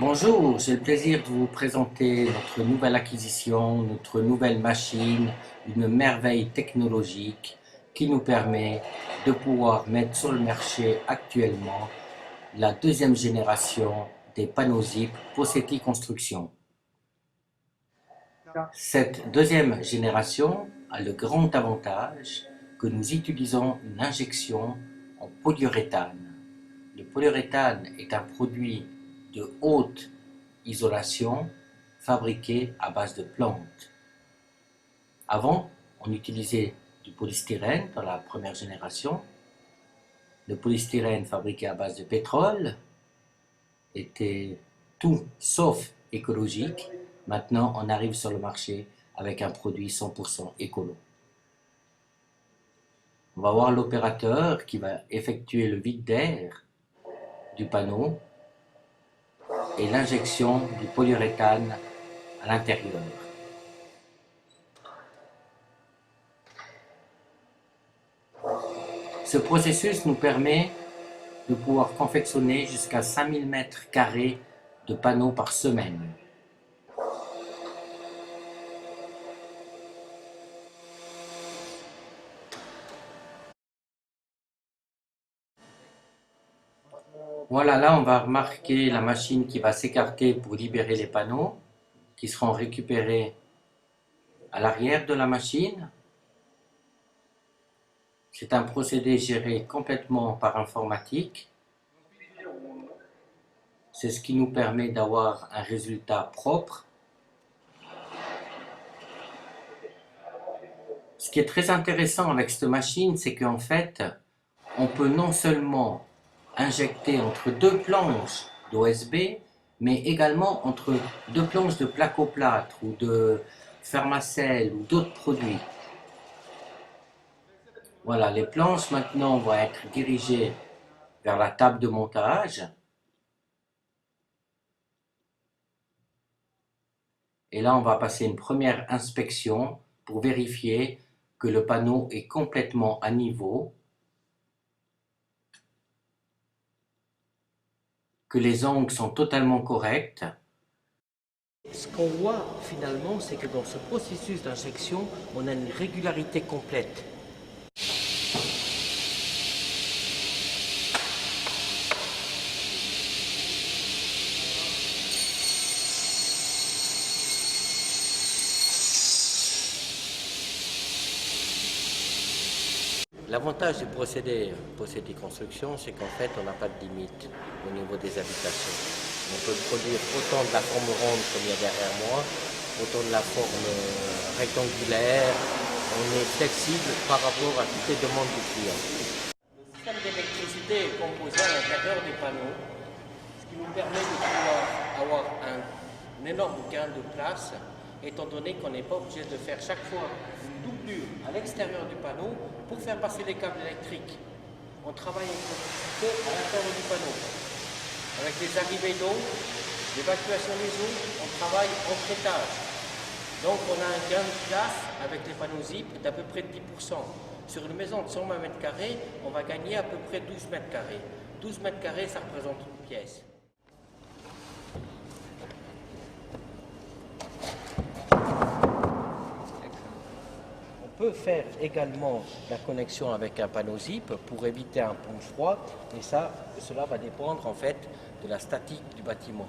Bonjour, j'ai le plaisir de vous présenter notre nouvelle acquisition, notre nouvelle machine, une merveille technologique qui nous permet de pouvoir mettre sur le marché actuellement la deuxième génération des panneaux ZIP Posetti Construction. Cette deuxième génération a le grand avantage que nous utilisons une injection en polyuréthane. Le polyuréthane est un produit de haute isolation fabriqué à base de plantes. Avant, on utilisait du polystyrène dans la première génération. Le polystyrène fabriqué à base de pétrole était tout sauf écologique. Maintenant, on arrive sur le marché avec un produit 100% écolo. On va voir l'opérateur qui va effectuer le vide d'air du panneau et l'injection du polyuréthane à l'intérieur. Ce processus nous permet de pouvoir confectionner jusqu'à 5000 mètres carrés de panneaux par semaine. Voilà, là on va remarquer la machine qui va s'écarter pour libérer les panneaux, qui seront récupérés à l'arrière de la machine. C'est un procédé géré complètement par informatique. C'est ce qui nous permet d'avoir un résultat propre. Ce qui est très intéressant avec cette machine, c'est qu'en fait, on peut non seulement injecter entre deux planches d'OSB, mais également entre deux planches de placo-plâtre ou de Fermacell ou d'autres produits. Voilà, les planches maintenant vont être dirigées vers la table de montage. Et là, on va passer une première inspection pour vérifier que le panneau est complètement à niveau, que les angles sont totalement corrects. Ce qu'on voit finalement, c'est que dans ce processus d'injection, on a une régularité complète. L'avantage du procédé Posetti Construction, c'est qu'en fait, on n'a pas de limite au niveau des habitations. On peut produire autant de la forme ronde comme il y a derrière moi, autant de la forme rectangulaire. On est flexible par rapport à toutes les demandes du client. Le système d'électricité est composé à l'intérieur des panneaux, ce qui nous permet de pouvoir avoir un énorme gain de place, étant donné qu'on n'est pas obligé de faire chaque fois une doublure à l'extérieur du panneau pour faire passer les câbles électriques. On travaille avec l'électricité à l'intérieur du panneau. Avec les arrivées d'eau, l'évacuation des eaux, on travaille en étage. Donc on a un gain de place avec les panneaux ZIP d'à peu près de 10%. Sur une maison de 120 mètres carrés, on va gagner à peu près 12 mètres carrés. 12 mètres carrés, ça représente une pièce. On peut faire également la connexion avec un panneau ZIP pour éviter un pont froid, et ça, cela va dépendre en fait de la statique du bâtiment.